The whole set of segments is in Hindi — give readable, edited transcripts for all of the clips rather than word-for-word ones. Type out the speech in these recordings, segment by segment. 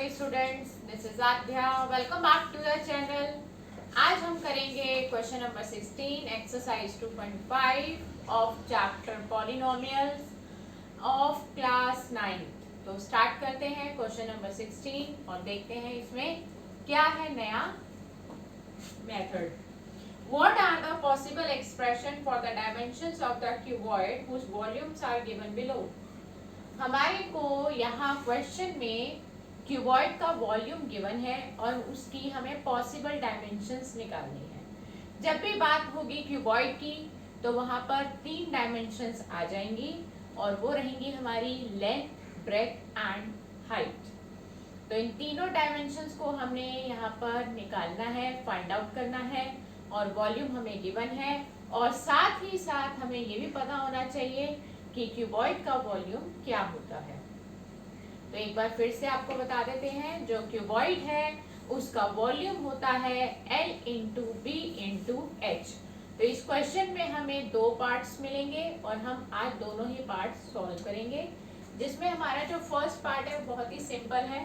dear students, this is Adhya. Welcome back to the channel. आज हम करेंगे question number 16 exercise 2.5 of chapter polynomials of class 9। तो स्टार्ट करते हैं क्वेश्चन नंबर 16 और देखते हैं इसमें क्या है नया method. What are the possible expression for the dimensions of the cuboid whose volumes are given below? हमारे को यहाँ क्वेश्चन में क्यूबॉइड का वॉल्यूम गिवन है और उसकी हमें पॉसिबल डायमेंशंस निकालनी है। जब भी बात होगी क्यूबॉइड की तो वहाँ पर 3 डायमेंशंस आ जाएंगी और वो रहेंगी हमारी लेंथ, ब्रेथ एंड हाइट। तो इन तीनों डायमेंशंस को हमने यहाँ पर निकालना है, फाइंड आउट करना है और वॉल्यूम हमें गिवन है और साथ ही साथ हमें ये भी पता होना चाहिए कि क्यूबॉइड का वॉल्यूम क्या होता है। तो एक बार फिर से आपको बता देते हैं, जो क्यूबॉइड है उसका वॉल्यूम होता है L into B into H. तो इस क्वेश्चन में हमें 2 पार्ट्स मिलेंगे और हम आज दोनों ही पार्ट्स सॉल्व करेंगे, जिसमें हमारा जो फर्स्ट पार्ट है वो बहुत ही सिंपल है।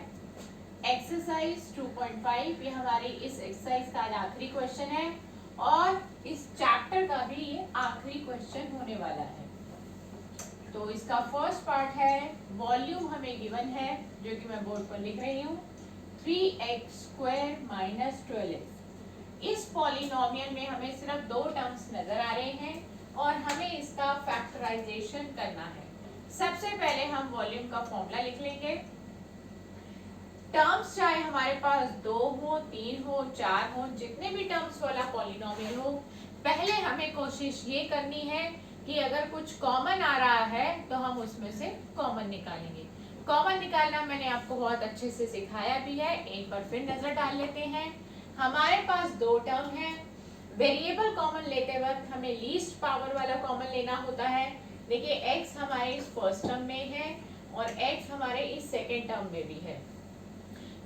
एक्सरसाइज 2.5 ये हमारी इस एक्सरसाइज का आज आखिरी क्वेश्चन है और इस चैप्टर का भी ये आखिरी क्वेश्चन होने वाला है। तो इसका फर्स्ट पार्ट है, वॉल्यूम हमें गिवन है जो कि मैं बोर्ड पर लिख रही हूँ 3x स्क्वायर माइनस 12x। इस पॉलिनोमियल में हमें सिर्फ 2 टर्म्स नजर आ रहे हैं और हमें इसका फैक्टराइजेशन करना है। सबसे पहले हम वॉल्यूम का फॉर्मूला लिख लेंगे। टर्म्स चाहे हमारे पास 2 हो, 3 हो, 4 हो, जितने भी टर्म्स वाला पॉलिनोमियल हो, पहले हमें कोशिश ये करनी है कि अगर कुछ कॉमन आ रहा है तो हम उसमें से कॉमन निकालेंगे। कॉमन निकालना मैंने आपको बहुत अच्छे से सिखाया भी है, एक बार फिर नजर डाल लेते हैं। हमारे पास 2 टर्म है। वेरिएबल कॉमन लेते वक्त हमें लीस्ट पावर वाला कॉमन लेना होता है। देखिए x हमारे इस फर्स्ट टर्म में है और x हमारे इस सेकेंड टर्म में भी है।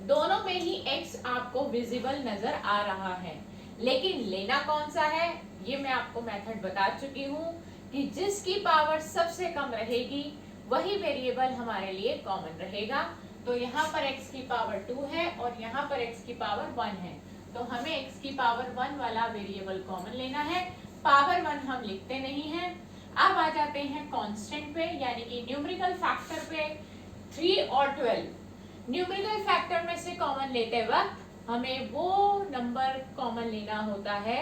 दोनों में ही x आपको विजिबल नजर आ रहा है, लेकिन लेना कौन सा है ये मैं आपको मेथड बता चुकी हूँ कि जिसकी पावर सबसे कम रहेगी वही वेरिएबल हमारे लिए कॉमन रहेगा। तो यहाँ पर x की पावर 2 है और यहाँ पर x की पावर 1 है, तो हमें x की पावर 1 वाला वेरिएबल कॉमन लेना है। पावर 1 हम लिखते नहीं हैं। अब आ जाते हैं कांस्टेंट पे, यानी कि न्यूमेरिकल फैक्टर पे। 3 और 12 न्यूमेरिकल फैक्टर में से कॉमन लेते वक्त हमें वो नंबर कॉमन लेना होता है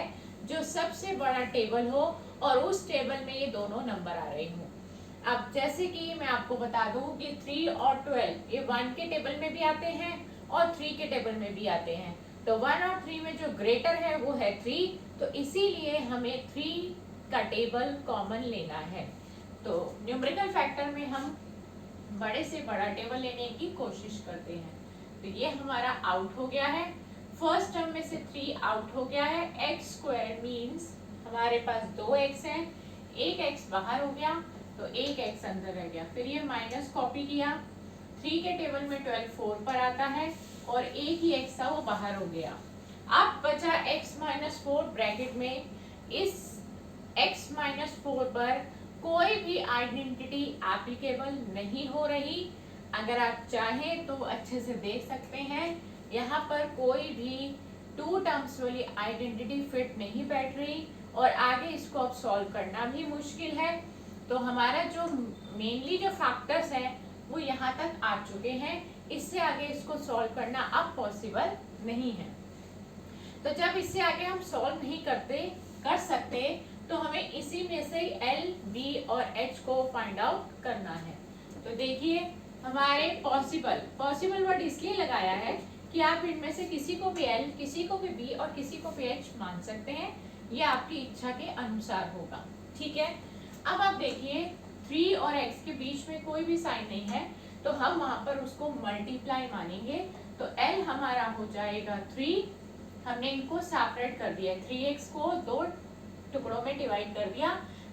जो सबसे बड़ा टेबल हो और उस टेबल में ये दोनों नंबर आ रहे हों। अब जैसे कि मैं आपको बता दूं कि 3 और 12 ये 1 के टेबल में भी आते हैं और 3 के टेबल में भी आते हैं। तो 1 और 3 में जो ग्रेटर है वो है 3, तो इसीलिए हमें 3 का टेबल कॉमन लेना है। तो न्यूमेरिकल फैक्टर में हम बड़े से बड़ा टेबल लेने की कोशिश करते हैं। तो ये हमारा आउट हो गया है। फर्स्ट टर्म में से 3 आउट हो गया है। एक्स स्क्वायर मीन्स हमारे पास 2x है, एक x बाहर हो गया तो एक x अंदर रह गया। फिर ये माइनस कॉपी किया, 3 के टेबल में 12 4 पर आता है और एक ही x था वो बाहर हो गया। अब बचा x माइनस 4 ब्रैकेट में। इस x माइनस 4 पर कोई भी आइडेंटिटी एप्लीकेबल नहीं हो रही। अगर आप चाहें तो अच्छे से देख सकते हैं, यहाँ पर कोई भी 2 टर्म्स वाली आइडेंटिटी फिट नहीं बैठ रही और आगे इसको अब सॉल्व करना भी मुश्किल है। तो हमारा जो मेनली जो फैक्टर्स हैं वो यहाँ तक आ चुके हैं, इससे आगे इसको सॉल्व करना अब पॉसिबल नहीं है। तो जब इससे आगे हम सॉल्व नहीं कर सकते तो हमें इसी में से L, B और H को फाइंड आउट करना है। तो देखिए हमारे पॉसिबल वर्ड इसलिए लगाया है कि आप इनमें से किसी को भी L, किसी को भी B और किसी को भी H मान सकते हैं। ये आपकी इच्छा के अनुसार होगा, ठीक है। अब आप देखिए 3 और x के बीच में कोई भी साइन नहीं है, तो हम वहां पर उसको मल्टीप्लाई मानेंगे। तो L हमारा हो जाएगा 3, हमने इनको सेपरेट कर दिया, 3x को 2 टुकड़ों में डिवाइड कर दिया।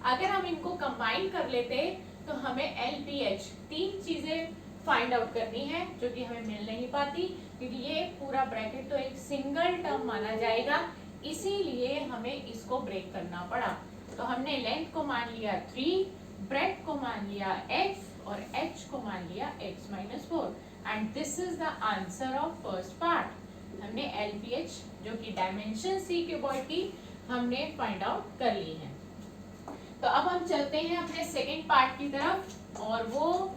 अगर हम इनको कंबाइन कर लेते तो हमें LPH 3 चीजें फाइंड आउट करनी है जो कि हमें मिल नहीं पाती, क्योंकि ये पूरा ब्रैकेट तो एक सिंगल टर्म माना जाएगा, इसीलिए हमें इसको ब्रेक करना पड़ा। तो हमने लेंथ को मान लिया 3, ब्रेथ को मान लिया x और h को मान लिया x minus 4। And this is the answer of first part. हमने LPH जो कि डायमेंशन C क्यूबॉइड की हमने फाइंड आउट कर ली है। तो अब हम चलते हैं अपने सेकेंड पार्ट की तरफ, और वो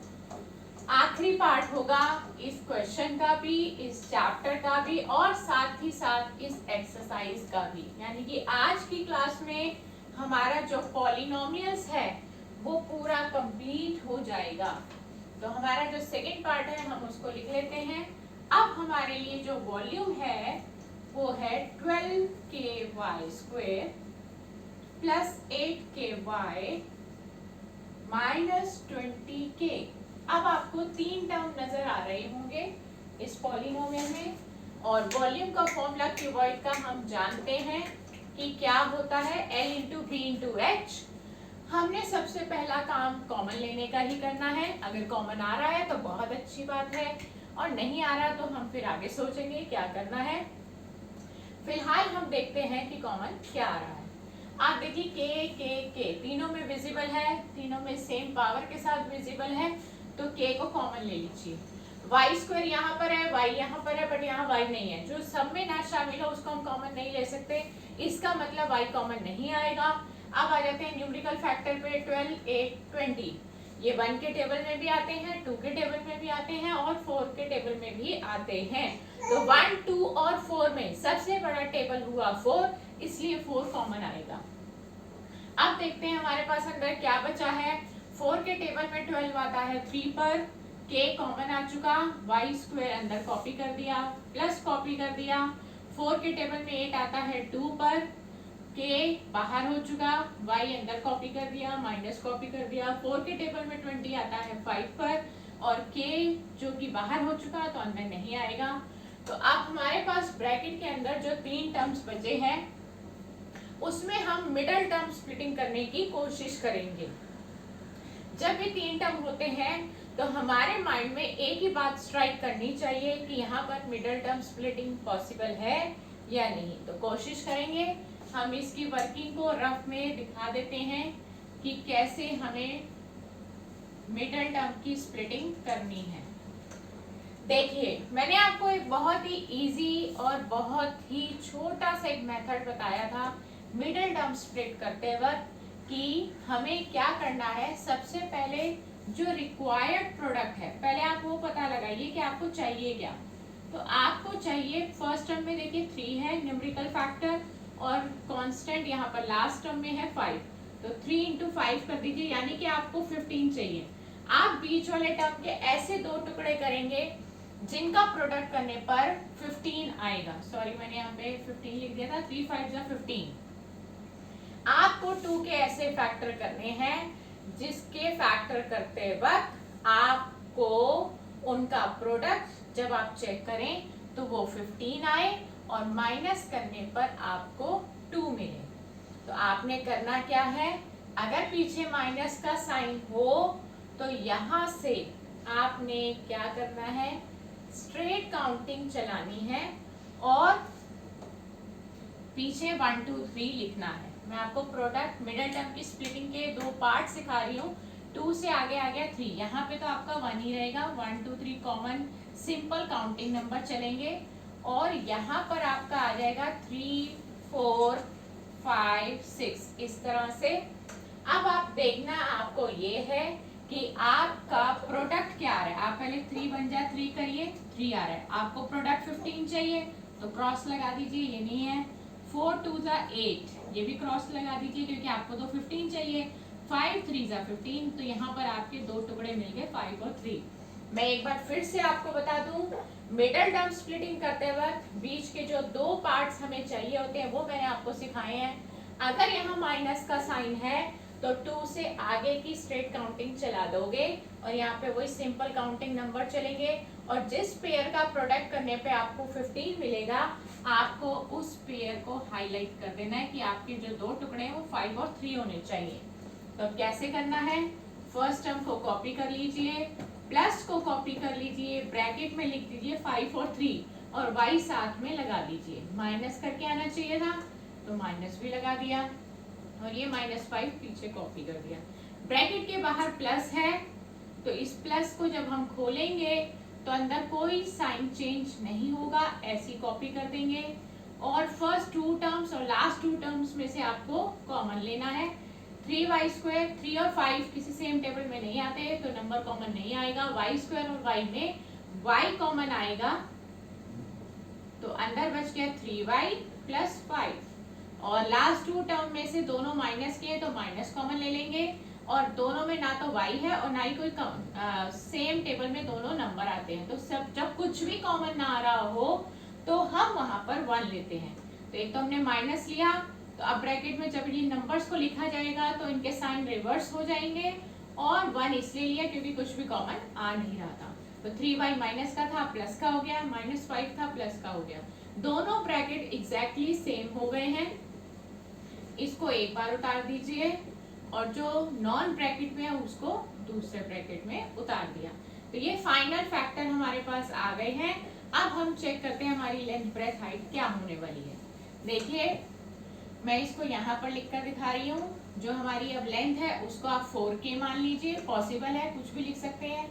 आखिरी पार्ट होगा इस क्वेश्चन का भी, इस चैप्टर का भी, और साथ ही साथ इस एक्सरसाइज का भी। यानी कि आज की क्लास में हमारा जो पॉलिनोमियल्स है वो पूरा कंप्लीट हो जाएगा। तो हमारा जो सेकेंड पार्ट है हम उसको लिख लेते हैं। अब हमारे लिए जो वॉल्यूम है वो है 12ky² plus 8ky minus 20k। अब आपको तीन टर्म नजर आ रहे होंगे इस पॉलिनोमियल में, और वॉल्यूम का फॉर्मूला क्यूबॉइड का हम जानते हैं कि क्या होता है, L into B into H. हमने सबसे पहला काम कॉमन लेने का ही करना है। अगर कॉमन आ रहा है तो बहुत अच्छी बात है, और नहीं आ रहा तो हम फिर आगे सोचेंगे क्या करना है। फिलहाल हम देखते हैं कि कॉमन क्या आ रहा है। आप देखिए के तीनों में विजिबल है, तीनों में सेम पावर के साथ विजिबल है, तो k को कॉमन ले लीजिए। y² यहाँ पर है, y यहाँ पर है, बट यहाँ y नहीं है। जो सब में ना शामिल हो उसको हम कॉमन नहीं ले सकते, इसका मतलब y कॉमन नहीं आएगा। अब आ जाते हैं न्यूमेरिकल फैक्टर पे। 12, 8, 20 ये 1 के टेबल में भी आते हैं, 2 के टेबल में भी आते हैं, और 4 के टेबल में भी आते हैं। तो 1, 2 और 4 में सबसे बड़ा टेबल हुआ 4, इसलिए 4 कॉमन आएगा। अब देखते हैं हमारे पास अंदर क्या बचा है। 4 के टेबल में 12 आता है 3 पर, k कॉमन आ चुका, y² अंदर कॉपी कर दिया, प्लस कॉपी कर दिया। 4 के टेबल में 8 आता है 2 पर, k बाहर हो चुका, y अंदर कॉपी कर दिया, माइनस कॉपी कर दिया। 4 के टेबल में 20 आता है 5 पर, और k जो कि बाहर हो चुका तो अंदर नहीं आएगा। तो अब हमारे पास ब्रैकेट के अंदर जो तीन टर्म्स बचे हैं उसमें हम मिडल टर्म स्प्लिटिंग करने की कोशिश करेंगे। जब ये तीन टर्म होते हैं तो हमारे माइंड में एक ही बात स्ट्राइक करनी चाहिए कि यहाँ पर मिडल टर्म स्प्लिटिंग पॉसिबल है या नहीं। तो कोशिश करेंगे, हम इसकी वर्किंग को रफ में दिखा देते हैं कि कैसे हमें मिडल टर्म की स्प्लिटिंग करनी है। देखिए, मैंने आपको एक बहुत ही इजी और बहुत ही छोटा सा एक मेथड बताया था मिडल टर्म स्प्लिट करते वक्त कि हमें क्या करना है। सबसे पहले जो रिक्वायर्ड प्रोडक्ट है, पहले आप वो पता लगाइए कि आपको चाहिए क्या। तो आपको चाहिए, फर्स्ट टर्म में देखिए 3 है न्यूमेरिकल फैक्टर, और कांस्टेंट यहाँ पर लास्ट टर्म में है 5, तो 3 इंटू 5 कर दीजिए, यानी कि आपको 15 चाहिए। आप बीच वाले टर्म के ऐसे दो टुकड़े करेंगे जिनका प्रोडक्ट करने पर 15 आएगा। सॉरी, मैंने यहाँ पे 15 लिख दिया था, 3 5 जा 15। आपको 2 के ऐसे फैक्टर करने हैं जिसके फैक्टर करते वक्त आपको उनका प्रोडक्ट जब आप चेक करें तो वो 15 आए, और माइनस करने पर आपको 2 मिले। तो आपने करना क्या है, अगर पीछे माइनस का साइन हो तो यहाँ से आपने क्या करना है, स्ट्रेट काउंटिंग चलानी है और पीछे 1 2 3 लिखना है। मैं आपको प्रोडक्ट मिडल टर्म की स्प्लिटिंग के दो पार्ट सिखा रही हूँ। 2 से आगे आ गया 3, यहाँ पे तो आपका 1 ही रहेगा। 1 2 3 कॉमन सिंपल काउंटिंग नंबर चलेंगे, और यहाँ पर आपका आ जाएगा 3 4 5 6 इस तरह से। अब आप देखना, आपको ये है कि आपका प्रोडक्ट क्या आ रहा है। आप पहले 3 बन जा 3 करिए, 3 आ रहा है। आपको प्रोडक्ट 15 चाहिए तो क्रॉस लगा दीजिए, ये नहीं है। 4 2 जा 8, ये भी क्रॉस लगा दीजिए क्योंकि आपको तो 15 चाहिए। 5 3 जा 15, तो यहाँ पर आपके दो टुकड़े मिल गए 5 और 3। मैं एक बार फिर से आपको बता दूं, मिडल टर्म स्प्लिटिंग करते वक्त बीच के जो दो पार्ट्स हमें चाहिए होते हैं वो मैंने आपको सिखाए हैं। अगर यहाँ माइनस का साइन है तो 2 से आगे की स्ट्रेट काउंटिंग चला दोगे, और यहाँ पे वही सिंपल काउंटिंग नंबर चलेंगे, और जिस पेयर का प्रोडक्ट करने पे आपको 15 मिलेगा, आपको उस पेयर को हाईलाइट कर देना है कि आपके जो दो टुकड़े हैं वो 5 और 3 होने चाहिए। तो अब कैसे करना है, फर्स्ट टर्म को कॉपी कर लीजिए, प्लस को कॉपी कर लीजिए, ब्रैकेट में लिख दीजिए 5 और 3, और y साथ में लगा दीजिए। माइनस करके आना चाहिए था तो माइनस भी लगा दिया, और ये -5 पीछे कॉपी कर दिया। ब्रैकेट के बाहर प्लस है तो इस प्लस को जब हम खोलेंगे तो अंदर कोई साइन चेंज नहीं होगा, ऐसी कॉपी कर देंगे। और फर्स्ट 2 टर्म्स और लास्ट 2 टर्म्स में से आपको कॉमन लेना है। 3y², 3 और 5 किसी सेम टेबल में नहीं आते तो नंबर कॉमन नहीं आएगा। y² और y में y कॉमन आएगा, तो अंदर बच गया 3y + 5। और लास्ट 2 टर्म में से दोनों माइनस किए तो माइनस कॉमन ले लेंगे। और दोनों में ना तो y है और ना ही कोई सेम टेबल में दोनों नंबर आते हैं, तो सब जब कुछ भी कॉमन ना आ रहा हो तो हम वहां पर 1 लेते हैं। तो एक तो हमने माइनस लिया, तो अब ब्रैकेट में जब ये नंबर्स को लिखा जाएगा तो इनके साइन रिवर्स हो जाएंगे। और 1 इसलिए लिया क्योंकि कुछ भी कॉमन आ नहीं रहा था। तो 3y माइनस का था प्लस का हो गया, -5 था प्लस का हो गया। दोनों ब्रैकेट एग्जैक्टली सेम हो गए हैं। इसको एक बार उतार दीजिए और जो नॉन ब्रैकेट में है उसको दूसरे ब्रैकेट में उतार दिया। तो ये फाइनल फैक्टर हमारे पास आ गए हैं। अब हम चेक करते हैं हमारी लेंथ ब्रेथ हाइट क्या होने वाली है। देखिए मैं इसको यहाँ पर लिख कर दिखा रही हूँ। जो हमारी अब लेंथ है उसको आप 4k मान लीजिए, पॉसिबल है, कुछ भी लिख सकते हैं।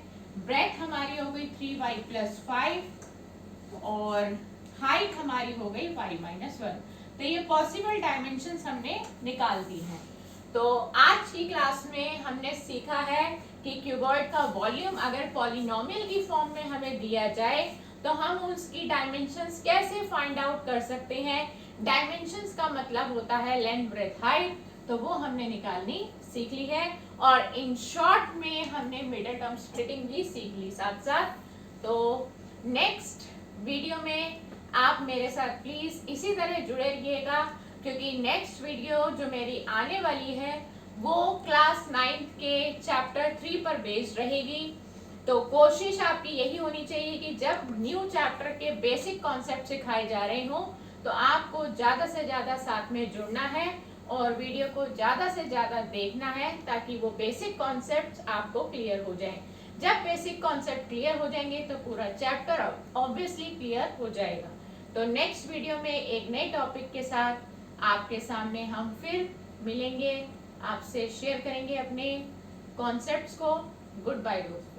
ब्रेथ हमारी हो गई 3y + 5 और हाइट हमारी हो गई y - 1। तो ये पॉसिबल डायमेंशंस हमने निकाल दी हैं। तो आज की क्लास में हमने सीखा है कि क्यूबॉइड का वॉल्यूम अगर पॉलिनोमियल की फॉर्म में हमें दिया जाए तो हम उसकी डायमेंशंस कैसे फाइंड आउट कर सकते हैं। डायमेंशंस का मतलब होता है लेंथ ब्रेथ हाइट, तो वो हमने निकालनी सीख ली है। और इन शॉर्ट में हमने मिडल टर्म स्प्लिटिंग भी सीख ली साथ साथ। तो नेक्स्ट वीडियो में आप मेरे साथ प्लीज इसी तरह जुड़े रहिएगा, क्योंकि नेक्स्ट वीडियो जो मेरी आने वाली है वो क्लास 9th के चैप्टर 3 पर बेस्ड रहेगी। तो कोशिश आपकी यही होनी चाहिए कि जब न्यू चैप्टर के बेसिक कॉन्सेप्ट सिखाए जा रहे हो तो आपको ज़्यादा से ज़्यादा साथ में जुड़ना है और वीडियो को ज़्यादा से ज़्यादा देखना है, ताकि वो बेसिक कॉन्सेप्ट आपको क्लियर हो जाए। जब बेसिक कॉन्सेप्ट क्लियर हो जाएंगे तो पूरा चैप्टर ऑब्वियसली क्लियर हो जाएगा। तो नेक्स्ट वीडियो में एक नए टॉपिक के साथ आपके सामने हम फिर मिलेंगे, आपसे शेयर करेंगे अपने कॉन्सेप्ट्स को। गुड बाय दोस्तों।